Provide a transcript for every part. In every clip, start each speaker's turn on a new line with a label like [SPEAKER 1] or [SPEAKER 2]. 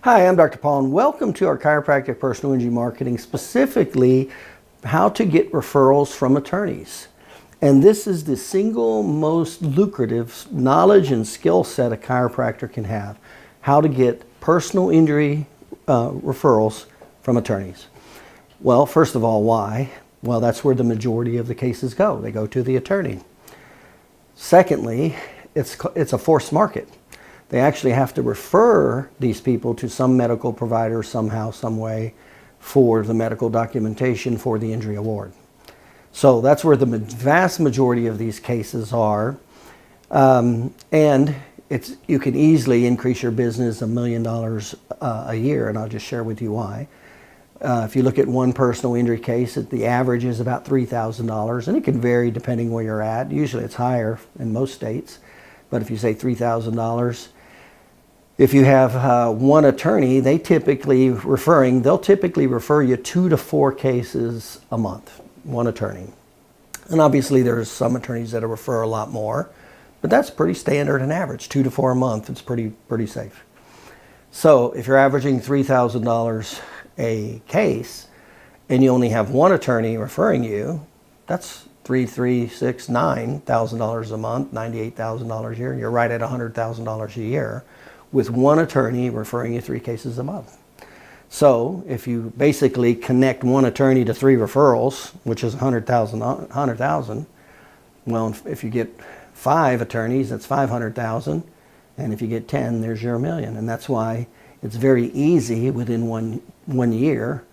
[SPEAKER 1] Hi, I'm Dr. Paul, and welcome to our Chiropractic Personal Injury Marketing, specifically how to get referrals from attorneys. And this is the single most lucrative knowledge and skill set a chiropractor can have, how to get personal injury referrals from attorneys. Well, first of all, why? Well, that's where the majority of the cases go. They go to the attorney. Secondly, it's a forced market. They actually have to refer these people to some medical provider somehow, some way, for the medical documentation for the injury award. So that's where the vast majority of these cases are. And you can easily increase your business $1 million a year, and I'll just share with you why. If you look at one personal injury case, the average is about $3,000, and it can vary depending where you're at. Usually it's higher in most states, but if you say $3,000, if you have one attorney, they'll typically refer you 2 to 4 cases a month, one attorney. And obviously there's some attorneys that refer a lot more, but that's pretty standard and average, 2 to 4 a month. It's pretty safe. So if you're averaging $3,000 a case and you only have one attorney referring you, that's $9,000 a month, $98,000 a year. You're right at $100,000 a year with one attorney referring you 3 cases a month. So if you basically connect one attorney to 3 referrals, which is $100,000, well, if you get 5 attorneys, that's $500,000, and if you get 10, there's your $1 million. And that's why it's very easy within one year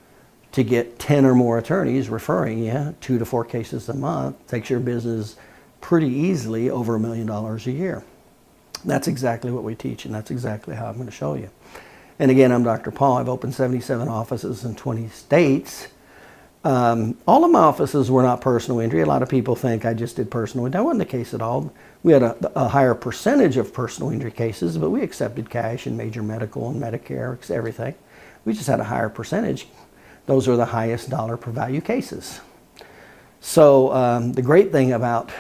[SPEAKER 1] to get 10 or more attorneys referring you 2 to 4 cases a month. Takes your business pretty easily over $1 million a year. That's exactly what we teach, and that's exactly how I'm going to show you. And again, I'm Dr. Paul. I've opened 77 offices in 20 states. All of my offices were not personal injury. A lot of people think I just did personal injury. That wasn't the case at all. We had a higher percentage of personal injury cases, but we accepted cash and major medical and Medicare, everything. We just had a higher percentage. Those are the highest dollar per value cases. So the great thing about,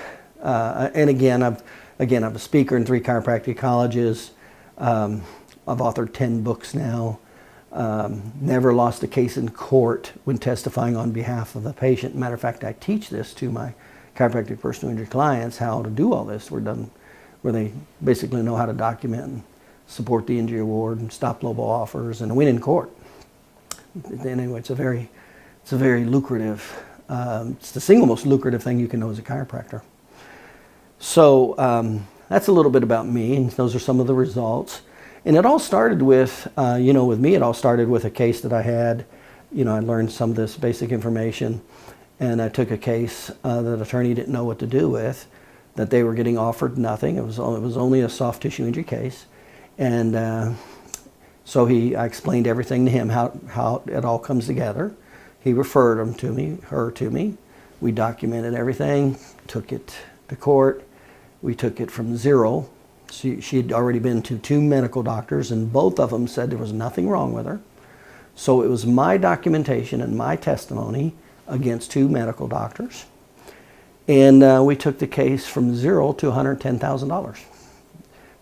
[SPEAKER 1] and again, I'm a speaker in 3 chiropractic colleges. I've authored 10 books now. Never lost a case in court when testifying on behalf of the patient. Matter of fact, I teach this to my chiropractic personal injury clients, how to do all this. Where they basically know how to document and support the injury award and stop lowball offers and win in court. Anyway, it's a very lucrative, it's the single most lucrative thing you can know as a chiropractor. So that's a little bit about me, and those are some of the results. And it all started with, with me, it all started with a case that I had. I learned some of this basic information, and I took a case that the attorney didn't know what to do with, that they were getting offered nothing. It was only a soft tissue injury case. And so I explained everything to him, how it all comes together. He referred her to me. We documented everything, took it to court. We took it from 0. She had already been to 2 medical doctors, and both of them said there was nothing wrong with her. So it was my documentation and my testimony against 2 medical doctors. And we took the case from 0 to $110,000.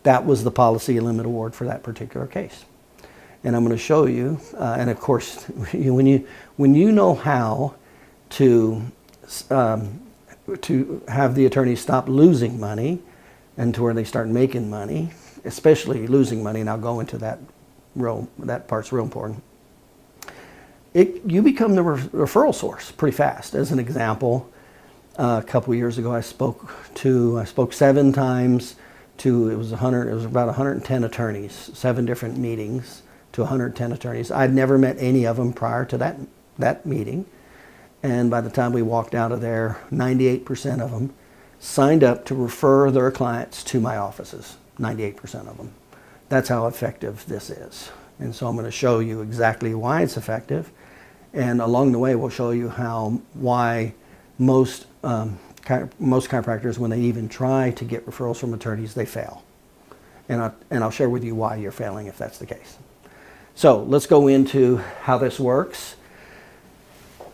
[SPEAKER 1] That was the policy limit award for that particular case. And I'm going to show you, and of course, when you know how to have the attorney stop losing money and to where they start making money, especially losing money, and I'll go into that part's real important. You become the referral source pretty fast. As an example, a couple of years ago, I spoke 7 times to, it was about 110 attorneys, 7 different meetings to 110 attorneys. I'd never met any of them prior to that meeting. And by the time we walked out of there, 98% of them signed up to refer their clients to my offices, 98% of them. That's how effective this is. And so I'm going to show you exactly why it's effective. And along the way, we'll show you why most chiropractors, when they even try to get referrals from attorneys, they fail. And I'll share with you why you're failing if that's the case. So let's go into how this works.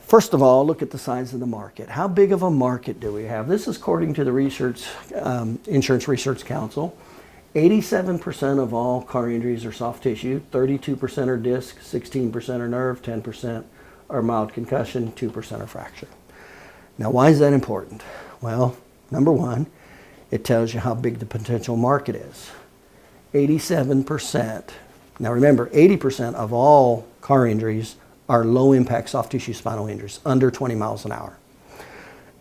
[SPEAKER 1] First of all, look at the size of the market. How big of a market do we have? This is according to the Insurance Research Council. 87% of all car injuries are soft tissue, 32% are disc, 16% are nerve, 10% are mild concussion, 2% are fracture. Now, why is that important? Well, number one, it tells you how big the potential market is. 87%. Now remember, 80% of all car injuries are low impact soft tissue spinal injuries, under 20 miles an hour.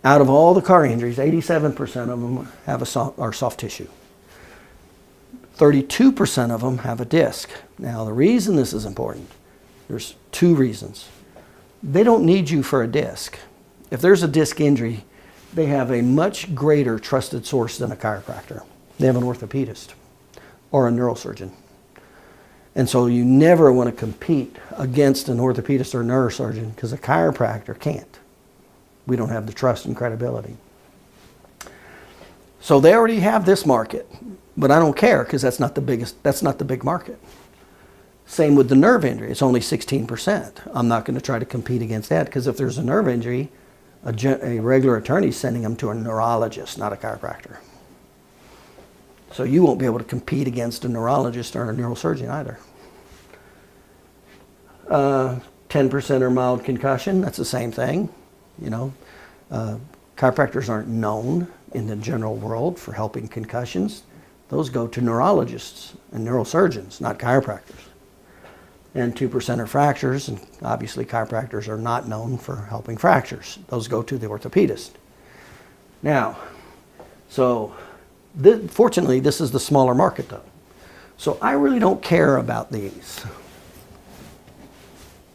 [SPEAKER 1] Out of all the car injuries, 87% of them are soft tissue. 32% of them have a disc. Now, the reason this is important, there's two reasons. They don't need you for a disc. If there's a disc injury, they have a much greater trusted source than a chiropractor. They have an orthopedist or a neurosurgeon. And so you never want to compete against an orthopedist or a neurosurgeon because a chiropractor can't. We don't have the trust and credibility. So they already have this market, but I don't care because that's not the big market. Same with the nerve injury. It's only 16%. I'm not going to try to compete against that because if there's a nerve injury, a regular attorney is sending them to a neurologist, not a chiropractor. So you won't be able to compete against a neurologist or a neurosurgeon either. 10% are mild concussion. That's the same thing. You know, chiropractors aren't known in the general world for helping concussions. Those go to neurologists and neurosurgeons, not chiropractors. And 2% are fractures, and obviously chiropractors are not known for helping fractures. Those go to the orthopedist. Now, so fortunately, this is the smaller market though. So I really don't care about these.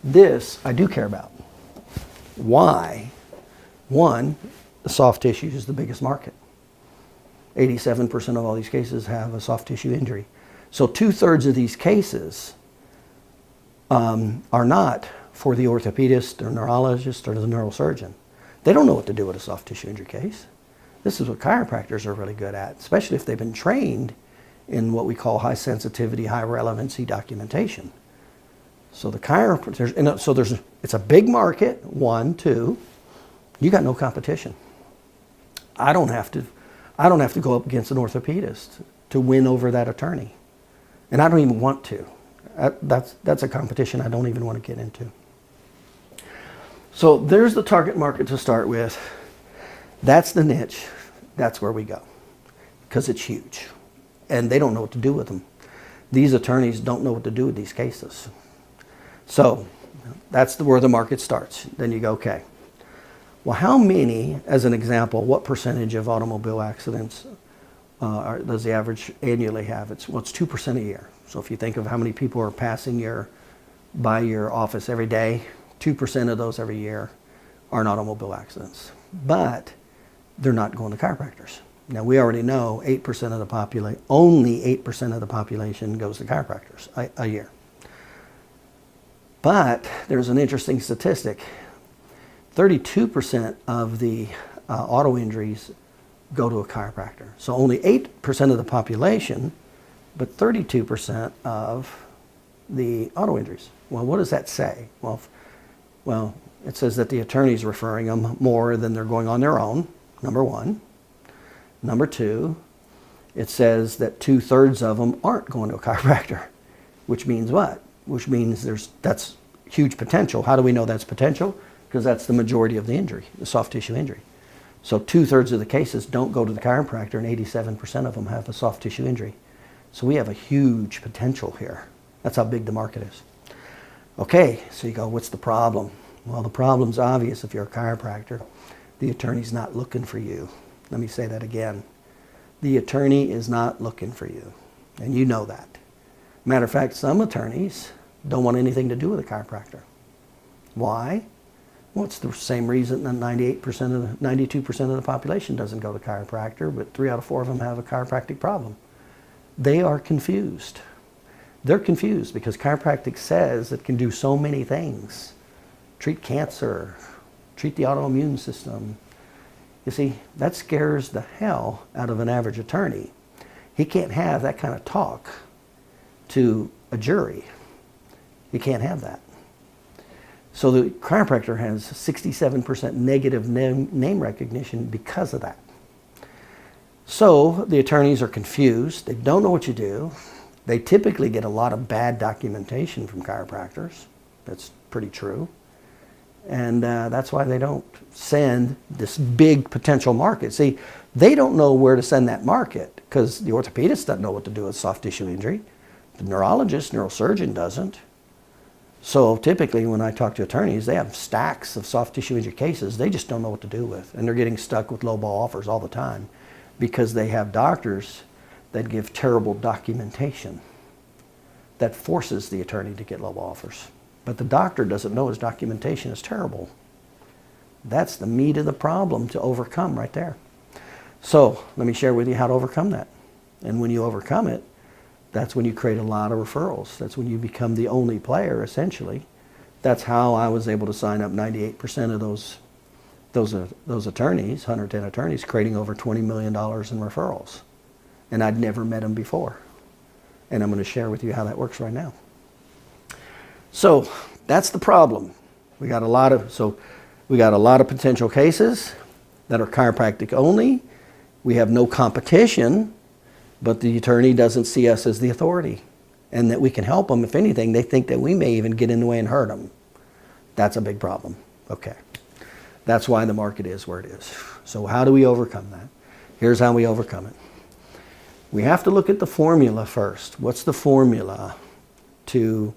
[SPEAKER 1] This I do care about. Why? One, the soft tissue is the biggest market. 87% of all these cases have a soft tissue injury. So 2/3 of these cases are not for the orthopedist or neurologist or the neurosurgeon. They don't know what to do with a soft tissue injury case. This is what chiropractors are really good at, especially if they've been trained in what we call high sensitivity, high relevancy documentation. So the chiropractors, and so it's a big market, one, two, you got no competition. I don't have to go up against an orthopedist to win over that attorney. And I don't even want to. That's a competition I don't even want to get into. So there's the target market to start with. That's the niche. That's where we go. Because it's huge. And they don't know what to do with them. These attorneys don't know what to do with these cases. So that's where the market starts. Then you go, okay, well, how many, as an example, what percentage of automobile accidents does the average annually have? It's 2% a year. So if you think of how many people are passing by your office every day, 2% of those every year are in automobile accidents. But they're not going to chiropractors. Now we already know 8% of the population, only 8% of the population goes to chiropractors a year. But there's an interesting statistic. 32% of the auto injuries go to a chiropractor. So only 8% of the population, but 32% of the auto injuries. Well, what does that say? Well, it says that the attorney's referring them more than they're going on their own, number one. Number two, it says that 2/3 of them aren't going to a chiropractor, which means what? Which means that's huge potential. How do we know that's potential? Because that's the majority of the injury, the soft tissue injury. So 2/3 of the cases don't go to the chiropractor and 87% of them have a soft tissue injury. So we have a huge potential here. That's how big the market is. Okay, so you go, what's the problem? Well, the problem's obvious if you're a chiropractor. The attorney's not looking for you. Let me say that again. The attorney is not looking for you, and you know that. Matter of fact, some attorneys don't want anything to do with a chiropractor. Why? Well, it's the same reason that 92% of the population doesn't go to chiropractor, but 3 out of 4 of them have a chiropractic problem. They are confused. They're confused because chiropractic says it can do so many things. Treat cancer, treat the autoimmune system. You see, that scares the hell out of an average attorney. He can't have that kind of talk to a jury. He can't have that. So the chiropractor has 67% negative name recognition because of that. So the attorneys are confused. They don't know what you do. They typically get a lot of bad documentation from chiropractors. That's pretty true. And that's why they don't send this big potential market. See, they don't know where to send that market because the orthopedist doesn't know what to do with soft tissue injury. The neurologist, neurosurgeon doesn't. So typically when I talk to attorneys, they have stacks of soft tissue injury cases they just don't know what to do with. And they're getting stuck with lowball offers all the time because they have doctors that give terrible documentation that forces the attorney to get lowball offers. But the doctor doesn't know his documentation is terrible. That's the meat of the problem to overcome right there. So let me share with you how to overcome that. And when you overcome it, that's when you create a lot of referrals. That's when you become the only player, essentially. That's how I was able to sign up 98% of those attorneys, 110 attorneys, creating over $20 million in referrals. And I'd never met them before. And I'm going to share with you how that works right now. So that's the problem. We got a lot of potential cases that are chiropractic only. We have no competition, but the attorney doesn't see us as the authority and that we can help them. If anything, they think that we may even get in the way and hurt them. That's a big problem. Okay. That's why the market is where it is. So how do we overcome that? Here's how we overcome it. We have to look at the formula first. What's the formula to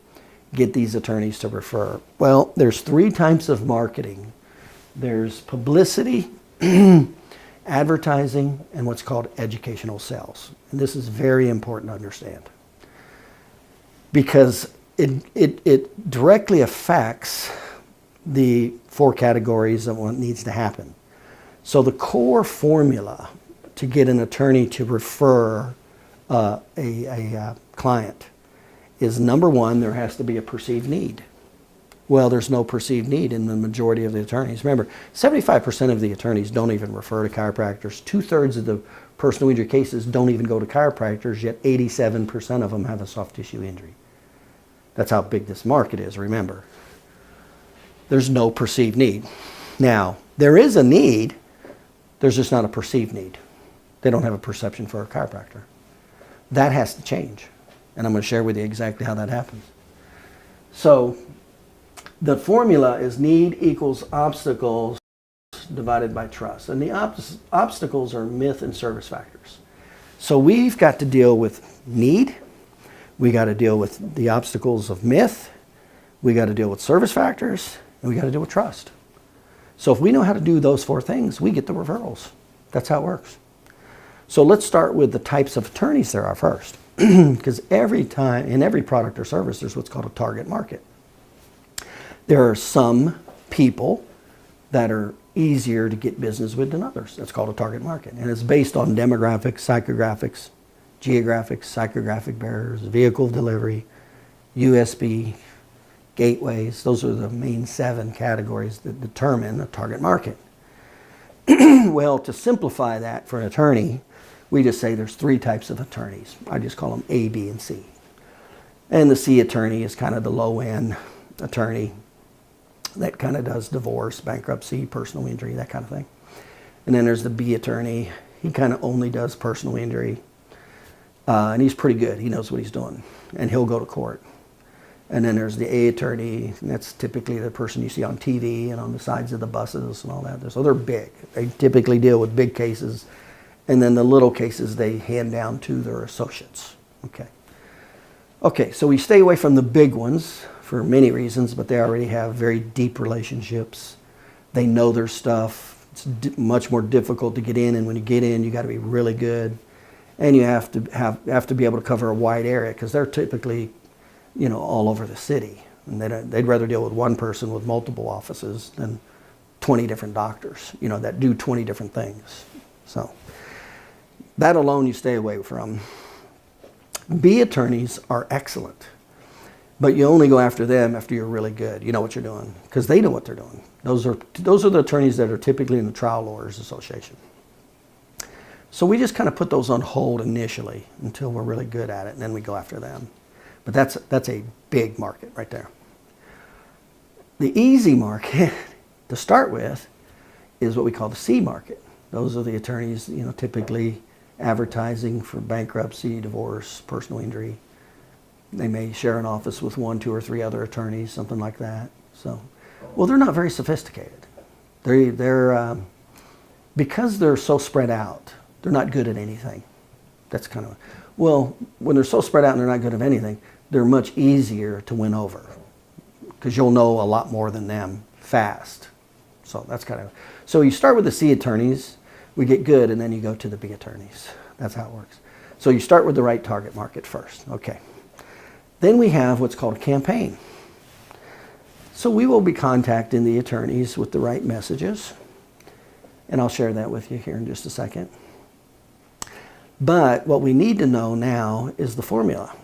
[SPEAKER 1] get these attorneys to refer? Well, there's 3 types of marketing. There's publicity, advertising, and what's called educational sales. And this is very important to understand because it directly affects the 4 categories of what needs to happen. So the core formula to get an attorney to refer a client is, number 1, there has to be a perceived need. Well, there's no perceived need in the majority of the attorneys. Remember, 75% of the attorneys don't even refer to chiropractors. 2/3 of the personal injury cases don't even go to chiropractors, yet 87% of them have a soft tissue injury. That's how big this market is, remember. There's no perceived need. Now, there is a need, there's just not a perceived need. They don't have a perception for a chiropractor. That has to change. And I'm going to share with you exactly how that happens. So the formula is need equals obstacles divided by trust. And the obstacles are myth and service factors. So we've got to deal with need. We got to deal with the obstacles of myth. We got to deal with service factors. And we got to deal with trust. So if we know how to do those 4 things, we get the referrals. That's how it works. So let's start with the types of attorneys there are first. Because every time, in every product or service, there's what's called a target market. There are some people that are easier to get business with than others. That's called a target market. And it's based on demographics, psychographics, geographics, psychographic barriers, vehicle delivery, USB, gateways. Those are the main 7 categories that determine a target market. Well, to simplify that for an attorney, we just say there's 3 types of attorneys. I just call them A, B, and C. And the C attorney is kind of the low-end attorney that kind of does divorce, bankruptcy, personal injury, that kind of thing. And then there's the B attorney. He kind of only does personal injury. And he's pretty good. He knows what he's doing. And he'll go to court. And then there's the A attorney. And that's typically the person you see on TV and on the sides of the buses and all that. So they're big. They typically deal with big cases. And then the little cases they hand down to their associates. Okay, so we stay away from the big ones for many reasons, but they already have very deep relationships. They know their stuff. It's much more difficult to get in, and when you get in, you got to be really good. And you have to be able to cover a wide area because they're typically, all over the city. And they'd rather deal with one person with multiple offices than 20 different doctors, that do 20 different things. So that alone you stay away from. B attorneys are excellent, but you only go after them after you're really good. You know what you're doing because they know what they're doing. Those are the attorneys that are typically in the Trial Lawyers Association. So we just kind of put those on hold initially until we're really good at it, and then we go after them. But that's a big market right there. The easy market to start with is what we call the C market. Those are the attorneys, typically advertising for bankruptcy, divorce, personal injury. They may share an office with 1, 2, or 3 other attorneys, something like that. So, well, they're not very sophisticated. They're because they're so spread out, they're not good at anything. That's kind of, well, when they're so spread out and they're not good at anything, they're much easier to win over because you'll know a lot more than them fast. So that's kind of, so you start with the C attorneys, we get good, and then you go to the B attorneys. That's how it works. So you start with the right target market first. Okay. Then we have what's called a campaign. So we will be contacting the attorneys with the right messages, and I'll share that with you here in just a second. But what we need to know now is the formula.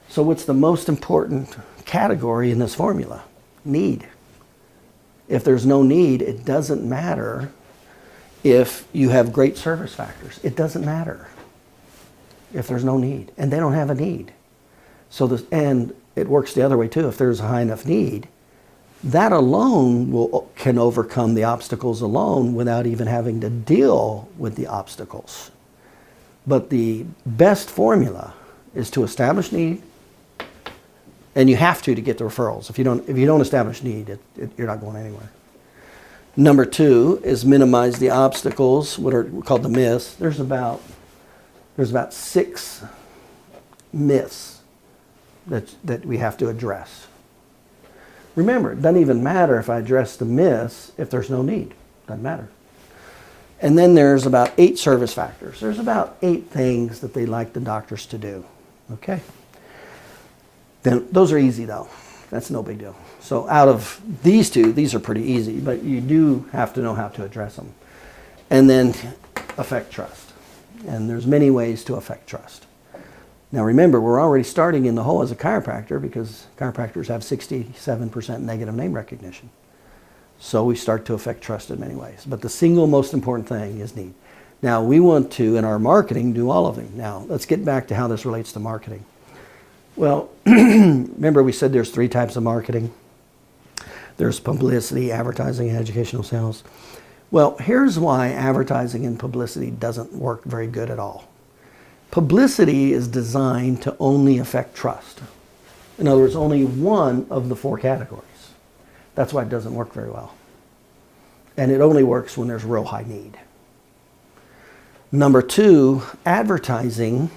[SPEAKER 1] So what's the most important category in this formula? Need. If there's no need, it doesn't matter if you have great service factors. It doesn't matter if there's no need, and they don't have a need. So and it works the other way too. If there's a high enough need, that alone can overcome the obstacles alone without even having to deal with the obstacles. But the best formula is to establish need, and you have to get the referrals. If you don't establish need, you're not going anywhere. Number 2 is minimize the obstacles, what are called the myths. There's about 6 myths that we have to address. Remember, it doesn't even matter if I address the myths if there's no need. Doesn't matter. And then there's about 8 service factors. There's about 8 things that they like the doctors to do. Okay? Then those are easy though. That's no big deal. So out of these 2, these are pretty easy, but you do have to know how to address them. And then affect trust. And there's many ways to affect trust. Now remember, we're already starting in the hole as a chiropractor because chiropractors have 67% negative name recognition. So we start to affect trust in many ways. But the single most important thing is need. Now we want to, in our marketing, do all of them. Now let's get back to how this relates to marketing. Well, remember we said there's 3 types of marketing. There's publicity, advertising, and educational sales. Well, here's why advertising and publicity doesn't work very good at all. Publicity is designed to only affect trust. In other words, only one of the 4 categories. That's why it doesn't work very well. And it only works when there's real high need. Number 2, advertising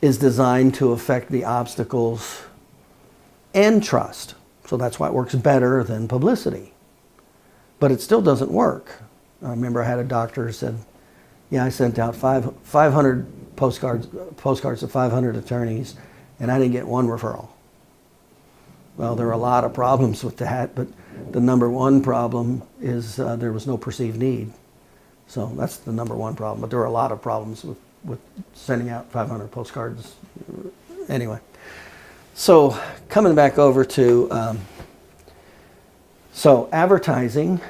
[SPEAKER 1] is designed to affect the obstacles and trust. So that's why it works better than publicity. But it still doesn't work. I remember I had a doctor who said, yeah, I sent out 500 postcards to 500 attorneys, and I didn't get 1 referral. Well, there are a lot of problems with that, but the number 1 problem is there was no perceived need. So that's the number 1 problem. But there are a lot of problems with sending out 500 postcards. Anyway, so coming back over to, so advertising.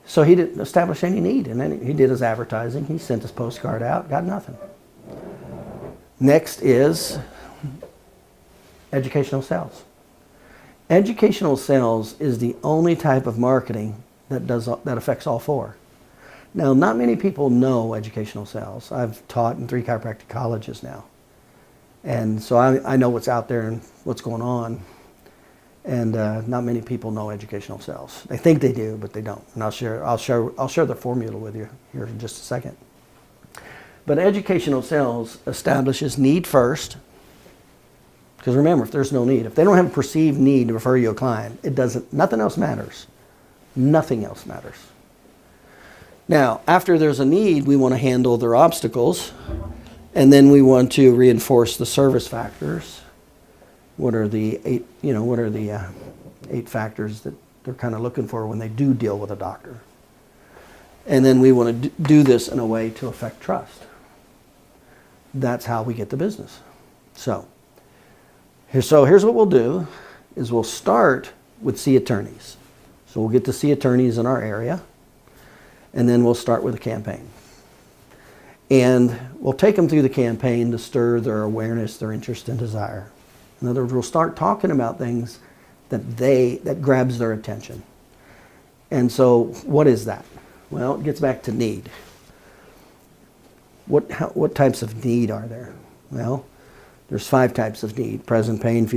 [SPEAKER 1] So he didn't establish any need, and then he did his advertising. He sent his postcard out, got nothing. Next is educational sales. Educational sales is the only type of marketing that affects all 4. Now, not many people know educational sales. I've taught in 3 chiropractic colleges now, and so I know what's out there and what's going on. And not many people know educational sales. They think they do, but they don't. And I'll share the formula with you here in just a second. But educational sales establishes need first. Because remember, if there's no need, if they don't have a perceived need to refer you a client, nothing else matters. Nothing else matters. Now, after there's a need, we want to handle their obstacles, and then we want to reinforce the service factors. What are the 8 factors that they're kind of looking for when they do deal with a doctor? And then we want to do this in a way to affect trust. That's how we get the business. So here's what we'll do, is we'll start with C attorneys. So we'll get to C attorneys in our area, and then we'll start with a campaign. And we'll take them through the campaign to stir their awareness, their interest, and desire. In other words, we'll start talking about things that grabs their attention. And so what is that? Well, it gets back to need. What types of need are there? Well, there's 5 types of need: present pain,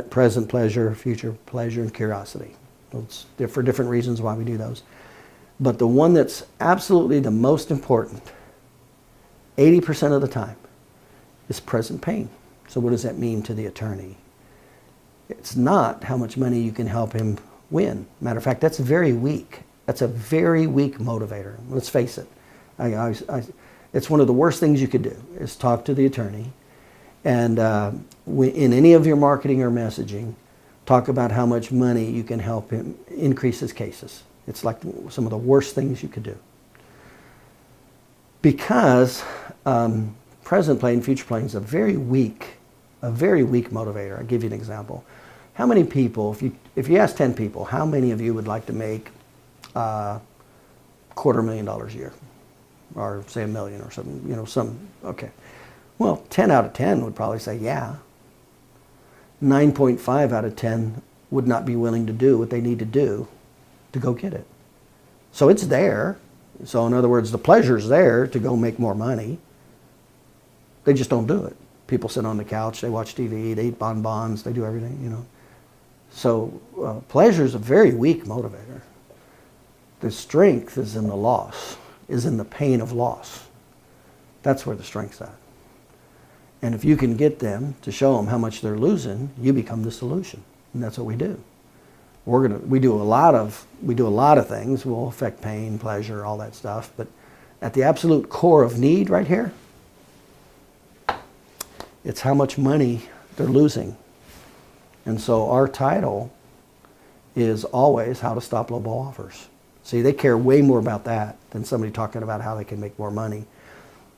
[SPEAKER 1] present pleasure, future pleasure, and curiosity. Those for different reasons why we do those. But the one that's absolutely the most important, 80% of the time, is present pain. So what does that mean to the attorney? It's not how much money you can help him win. Matter of fact, that's very weak. That's a very weak motivator. Let's face it. It's one of the worst things you could do, is talk to the attorney. And in any of your marketing or messaging, talk about how much money you can help him increase his cases. It's like some of the worst things you could do. Because present pain, future pain is a very weak motivator. I'll give you an example. How many people, if you ask 10 people, how many of you would like to make $250,000 a year? Or say $1 million or something, okay. Well, 10 out of 10 would probably say, yeah. 9.5 out of 10 would not be willing to do what they need to do to go get it. So it's there. So in other words, the pleasure's there to go make more money. They just don't do it. People sit on the couch, they watch TV, they eat bonbons, they do everything, So pleasure's a very weak motivator. The strength is in the loss, is in the pain of loss. That's where the strength's at. And if you can get them to show them how much they're losing, you become the solution. And that's what we do. We do a lot of things. We'll affect pain, pleasure, all that stuff. But at the absolute core of need right here, it's how much money they're losing. And so our title is always How to Stop Lowball Offers. See, they care way more about that than somebody talking about how they can make more money,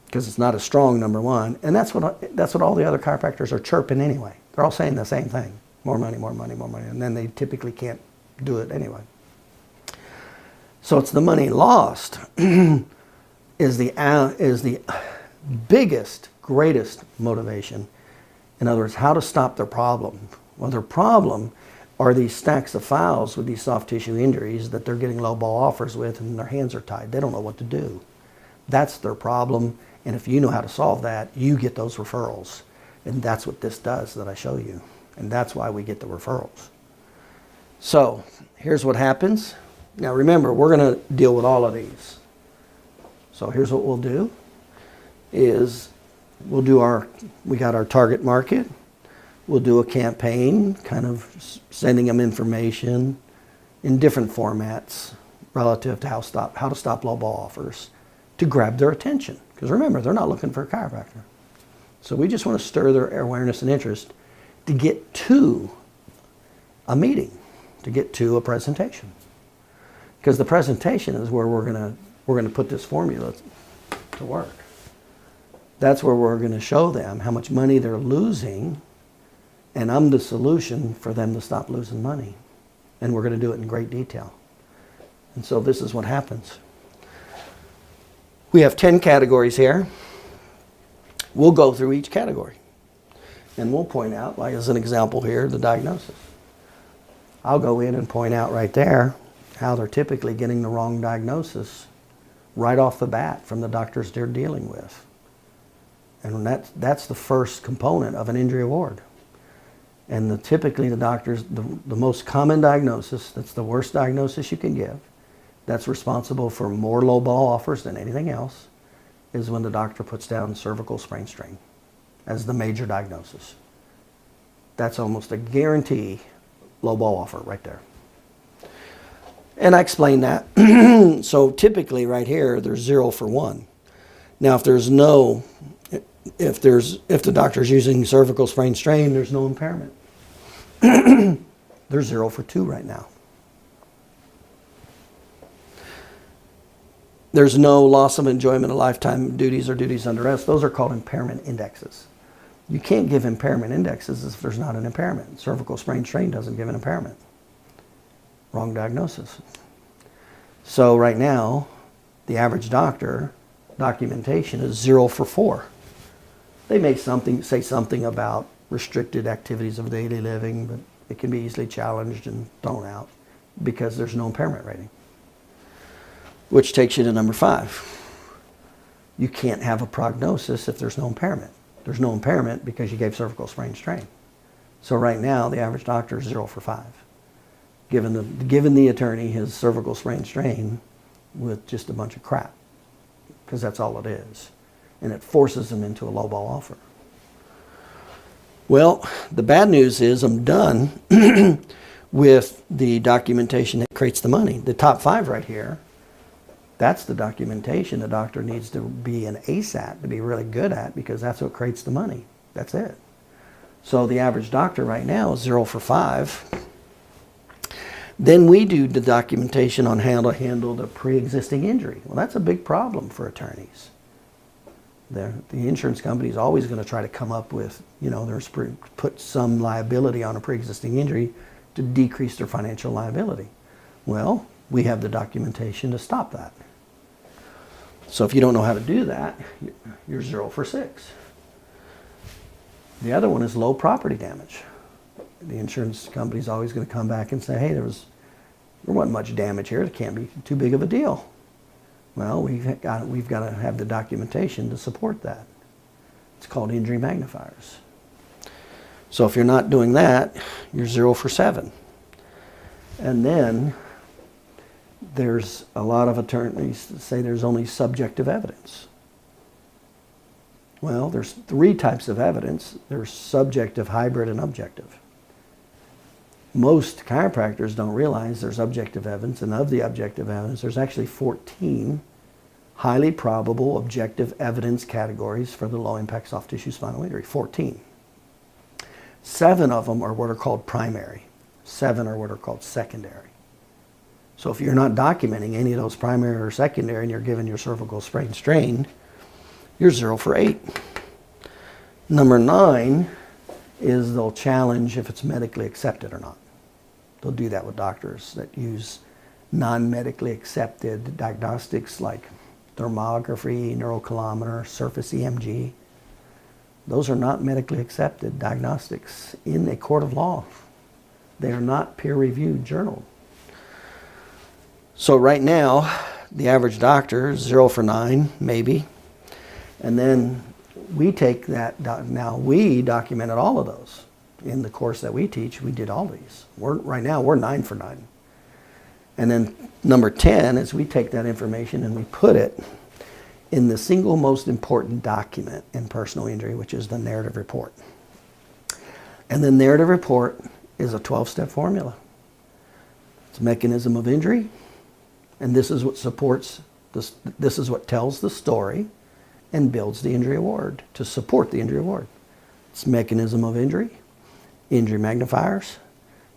[SPEAKER 1] because it's not as strong, number one. And that's what all the other chiropractors are chirping anyway. They're all saying the same thing: more money, more money, more money. And then they typically can't do it anyway. So it's the money lost is the biggest, greatest motivation. In other words, how to stop their problem. Well, their problem are these stacks of files with these soft tissue injuries that they're getting low ball offers with, and their hands are tied. They don't know what to do. That's their problem. And if you know how to solve that, you get those referrals. And that's what this does that I show you. And that's why we get the referrals. So here's what happens. Now remember, we're going to deal with all of these. So here's what we'll do is we got our target market. We'll do a campaign, kind of sending them information in different formats relative to how to stop low ball offers to grab their attention. Because remember, they're not looking for a chiropractor. So we just want to stir their awareness and interest to get to a meeting, to get to a presentation. Because the presentation is where we're gonna put this formula to work. That's where we're going to show them how much money they're losing, and I'm the solution for them to stop losing money. And we're going to do it in great detail. And so this is what happens. We have 10 categories here. We'll go through each category. And we'll point out, like as an example here, the diagnosis. I'll go in and point out right there how they're typically getting the wrong diagnosis right off the bat from the doctors they're dealing with. And that's the first component of an injury award. And typically the doctors, the most common diagnosis, that's the worst diagnosis you can give, that's responsible for more low ball offers than anything else, is when the doctor puts down cervical sprain strain as the major diagnosis. That's almost a guarantee low ball offer right there. And I explained that. So typically right here, there's 0 for 1. Now if the doctor's using cervical sprain strain, there's no impairment. There's 0 for 2 right now. There's no loss of enjoyment of lifetime duties or duties under rest. Those are called impairment indexes. You can't give impairment indexes if there's not an impairment. Cervical sprain strain doesn't give an impairment. Wrong diagnosis. So right now, the average doctor documentation is 0 for 4. They may say something about restricted activities of daily living, but it can be easily challenged and thrown out because there's no impairment rating. Which takes you to number 5. You can't have a prognosis if there's no impairment. There's no impairment because you gave cervical sprain strain. So right now, the average doctor is 0 for 5. Given the attorney his cervical sprain strain with just a bunch of crap, because that's all it is. And it forces them into a lowball offer. Well, the bad news is I'm done with the documentation that creates the money. The top 5 right here, that's the documentation the doctor needs to be an ace at, to be really good at, because that's what creates the money. That's it. So the average doctor right now is 0 for 5. Then we do the documentation on how to handle the pre-existing injury. Well, that's a big problem for attorneys. The insurance company is always going to try to come up with, put some liability on a pre-existing injury to decrease their financial liability. Well, we have the documentation to stop that. So if you don't know how to do that, you're 0 for 6. The other one is low property damage. The insurance company is always going to come back and say, hey, there wasn't much damage here. It can't be too big of a deal. Well, we've got to have the documentation to support that. It's called injury magnifiers. So if you're not doing that, you're 0 for 7. And then there's a lot of attorneys that say there's only subjective evidence. Well, there's 3 types of evidence. There's subjective, hybrid, and objective. Most chiropractors don't realize there's objective evidence, and of the objective evidence, there's actually 14 highly probable objective evidence categories for the low-impact soft tissue spinal injury. 14. 7 of them are what are called primary. 7 are what are called secondary. So if you're not documenting any of those primary or secondary and you're given your cervical sprain strain, you're 0 for 8. Number 9 is they'll challenge if it's medically accepted or not. They'll do that with doctors that use non-medically accepted diagnostics like thermography, neurocoulometer, surface EMG. Those are not medically accepted diagnostics in a court of law. They are not peer-reviewed journal. So right now, the average doctor is 0 for 9, maybe. And then we take that, now we documented all of those. In the course that we teach, we did all these. Right now, we're 9 for 9. And then number 10 is we take that information and we put it in the single most important document in personal injury, which is the narrative report. And the narrative report is a 12-step formula. It's a mechanism of injury, and this is what supports, this is what tells the story and builds the injury award to support the injury award. It's mechanism of injury, injury magnifiers,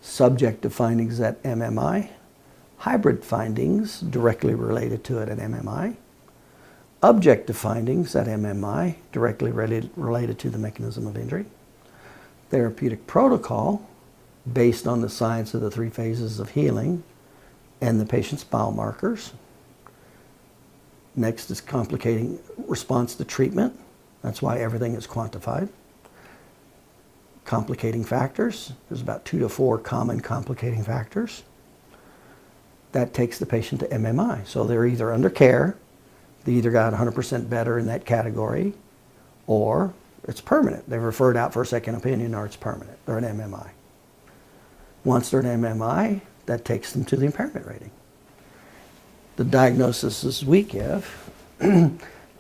[SPEAKER 1] subjective findings at MMI, hybrid findings directly related to it at MMI, objective findings at MMI directly related to the mechanism of injury, therapeutic protocol based on the science of the 3 phases of healing and the patient's biomarkers. Next is complicating response to treatment. That's why everything is quantified. Complicating factors. There's about 2 to 4 common complicating factors. That takes the patient to MMI. So they're either under care, they either got 100% better in that category, or it's permanent. They're referred out for a second opinion, or it's permanent. They're an MMI. Once they're an MMI, that takes them to the impairment rating. The diagnoses we give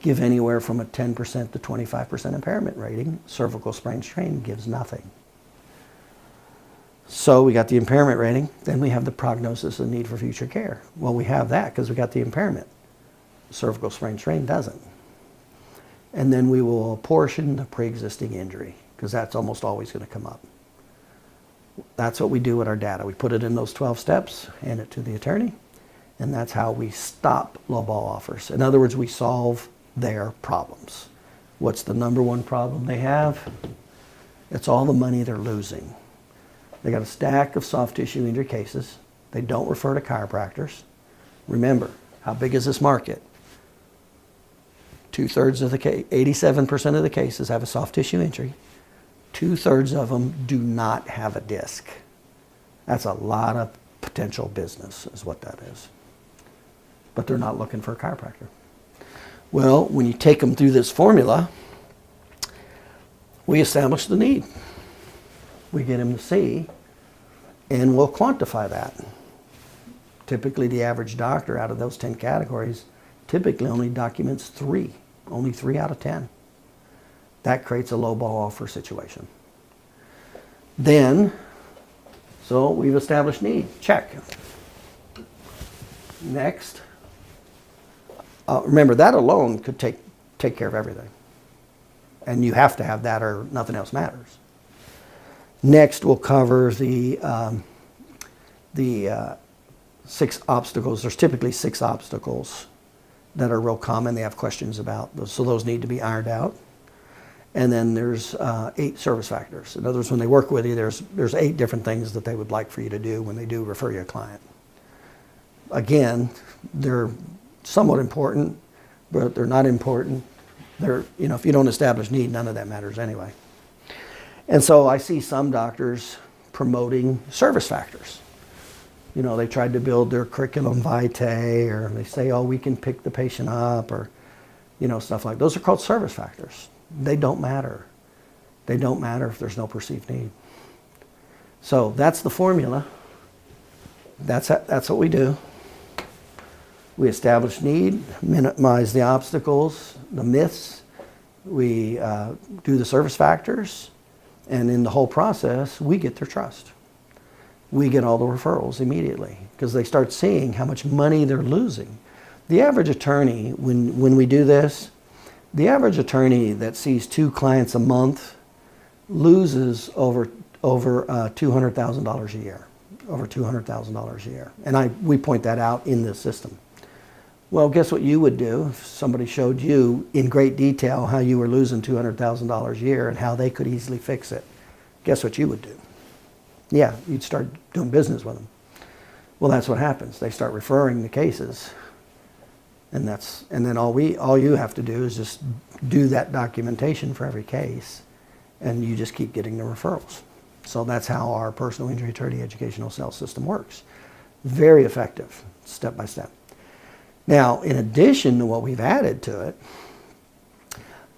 [SPEAKER 1] give anywhere from a 10% to 25% impairment rating. Cervical sprain strain gives nothing. So we got the impairment rating, then we have the prognosis and need for future care. Well, we have that because we got the impairment. Cervical sprain strain doesn't. And then we will apportion the pre-existing injury, because that's almost always going to come up. That's what we do with our data. We put it in those 12 steps, hand it to the attorney, and that's how we stop lowball offers. In other words, we solve their problems. What's the number one problem they have? It's all the money they're losing. They got a stack of soft tissue injury cases. They don't refer to chiropractors. Remember, how big is this market? 2/3 of the 87% of the cases have a soft tissue injury. 2/3 of them do not have a disc. That's a lot of potential business is what that is. But they're not looking for a chiropractor. Well, when you take them through this formula, we establish the need. We get them to see, and we'll quantify that. Typically, the average doctor out of those 10 categories typically only documents 3, only 3 out of 10. That creates a low ball offer situation. Then, so we've established need, check. Next, remember that alone could take care of everything. And you have to have that or nothing else matters. Next, we'll cover the 6 obstacles. There's typically 6 obstacles that are real common. They have questions about those, so those need to be ironed out. And then there's 8 service factors. In other words, when they work with you, there's 8 different things that they would like for you to do when they do refer you a client. Again, they're somewhat important, but they're not important. They're, you know, if you don't establish need, none of that matters anyway. And so I see some doctors promoting service factors. You know, they tried to build their curriculum vitae, or they say, oh, we can pick the patient up, or, you know, stuff like those are called service factors. They don't matter. They don't matter if there's no perceived need. So that's the formula. That's what we do. We establish need, minimize the obstacles, the myths. We do the service factors, and in the whole process, we get their trust. We get all the referrals immediately because they start seeing how much money they're losing. The average attorney, when we do this, the average attorney that sees 2 clients a month loses over $200,000 a year, over $200,000 a year. And we point that out in this system. Well, guess what you would do if somebody showed you in great detail how you were losing $200,000 a year and how they could easily fix it? Guess what you would do? Yeah, you'd start doing business with them. Well, that's what happens. They start referring the cases, and then all you have to do is just do that documentation for every case, and you just keep getting the referrals. So that's how our personal injury attorney educational sales system works. Very effective, step by step. Now, in addition to what we've added to it,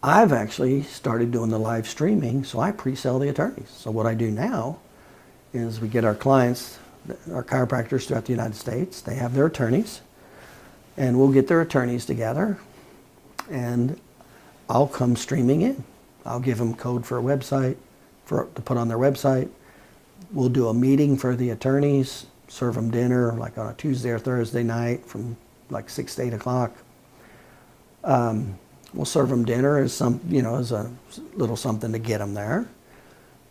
[SPEAKER 1] I've actually started doing the live streaming, so I pre-sell the attorneys. So what I do now is we get our clients, our chiropractors throughout the United States, they have their attorneys, and we'll get their attorneys together, and I'll come streaming in. I'll give them code for a website, to put on their website. We'll do a meeting for the attorneys, serve them dinner like on a Tuesday or Thursday night from like 6 to 8 o'clock. We'll serve them dinner as as a little something to get them there.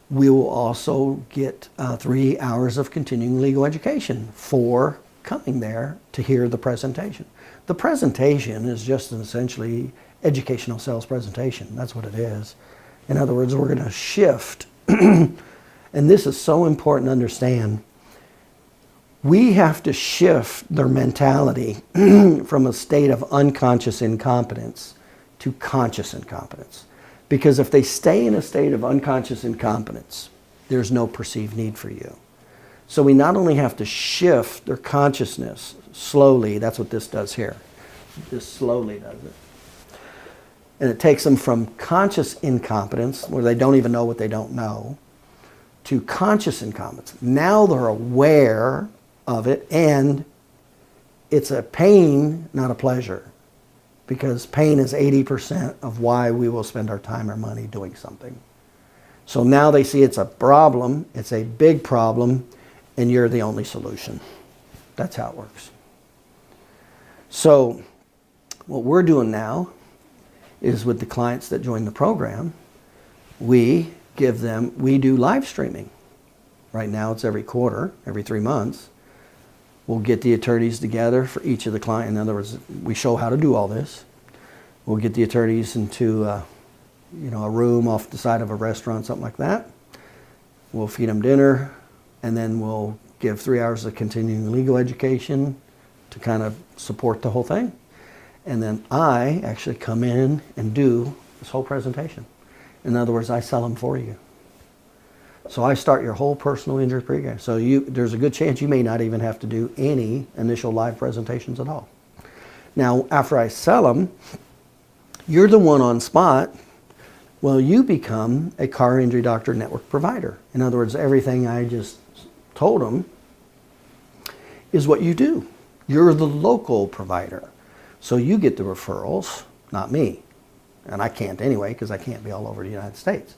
[SPEAKER 1] We will also get 3 hours of continuing legal education for coming there to hear the presentation. The presentation is just an essentially educational sales presentation. That's what it is. In other words, we're going to shift, and this is so important to understand. We have to shift their mentality from a state of unconscious incompetence to conscious incompetence. Because if they stay in a state of unconscious incompetence, there's no perceived need for you. So we not only have to shift their consciousness slowly, that's what this does here. This slowly does it. And it takes them from conscious incompetence, where they don't even know what they don't know, to conscious incompetence. Now they're aware of it, and it's a pain, not a pleasure. Because pain is 80% of why we will spend our time or money doing something. So now they see it's a problem, it's a big problem, and you're the only solution. That's how it works. So what we're doing now is with the clients that join the program, we do live streaming. Right now it's every quarter, every 3 months. We'll get the attorneys together for each of the clients. In other words, we show how to do all this. We'll get the attorneys into a room off the side of a restaurant, something like that. We'll feed them dinner, and then we'll give 3 hours of continuing legal education to kind of support the whole thing. And then I actually come in and do this whole presentation. In other words, I sell them for you. So I start your whole personal injury program. So there's a good chance you may not even have to do any initial live presentations at all. Now, after I sell them, You're the one on spot. Well, you become a car injury doctor network provider. In other words, everything I just told them is what you do. You're the local provider. So you get the referrals, not me. And I can't anyway, because I can't be all over the United States.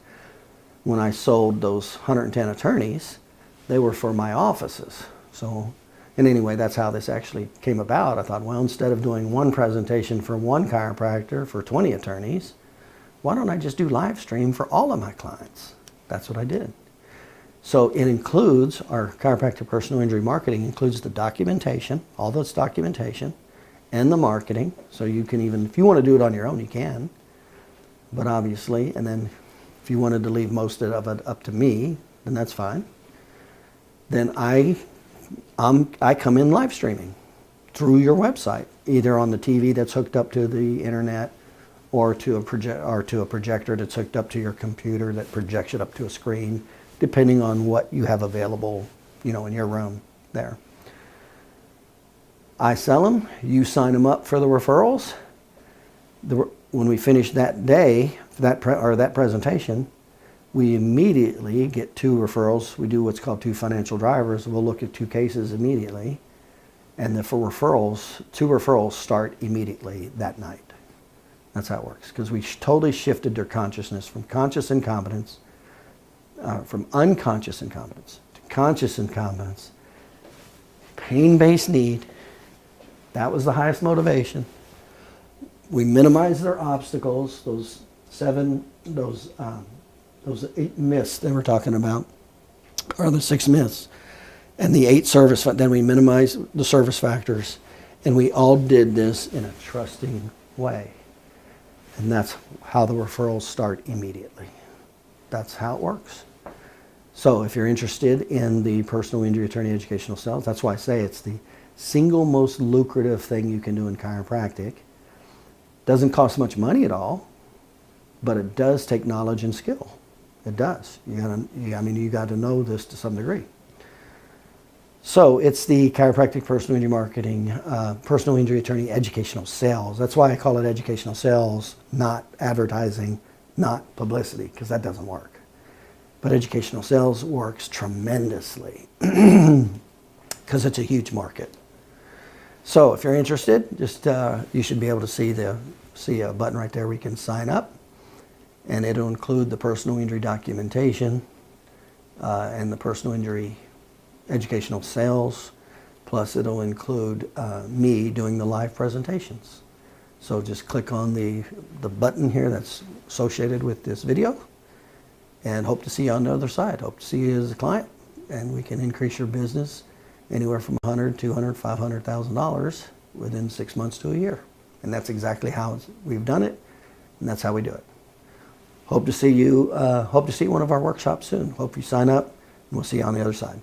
[SPEAKER 1] When I sold those 110 attorneys, they were for my offices. So, and anyway, that's how this actually came about. I thought, well, instead of doing one presentation for one chiropractor for 20 attorneys, why don't I just do live stream for all of my clients? That's what I did. So it includes, our chiropractic personal injury marketing includes the documentation, all those documentation, and the marketing. So you can even, if you want to do it on your own, you can. But obviously, and then if you wanted to leave most of it up to me, then that's fine. Then I come in live streaming through your website, either on the TV that's hooked up to the internet, or to a projector that's hooked up to your computer that projects it up to a screen, depending on what you have available, in your room there. I sell them. You sign them up for the referrals. When we finish that day, that presentation, we immediately get 2 referrals. We do what's called 2 financial drivers. We'll look at 2 cases immediately. And then for referrals, 2 referrals start immediately that night. That's how it works. Because we totally shifted their consciousness from conscious incompetence, from unconscious incompetence to conscious incompetence, pain-based need. That was the highest motivation. We minimize their obstacles, those 8 myths they were talking about, or the 6 myths, and the 8 service. Then we minimize the service factors, and we all did this in a trusting way. And that's how the referrals start immediately. That's how it works. So if you're interested in the personal injury attorney educational sales, that's why I say it's the single most lucrative thing you can do in chiropractic. Doesn't cost much money at all, but it does take knowledge and skill. It does. You got to know this to some degree. So it's the chiropractic personal injury marketing, personal injury attorney educational sales. That's why I call it educational sales, not advertising, not publicity, because that doesn't work. But educational sales works tremendously because it's a huge market. So if you're interested, just you should be able to see a button right there where you can sign up, and it'll include the personal injury documentation and the personal injury educational sales, plus it'll include me doing the live presentations. So just click on the button here that's associated with this video, and hope to see you on the other side. Hope to see you as a client, and we can increase your business anywhere from $100,000, $200,000, $500,000 within 6 months to a year. And that's exactly how we've done it, and that's how we do it. Hope to see you. Hope to see one of our workshops soon. Hope you sign up, and we'll see you on the other side.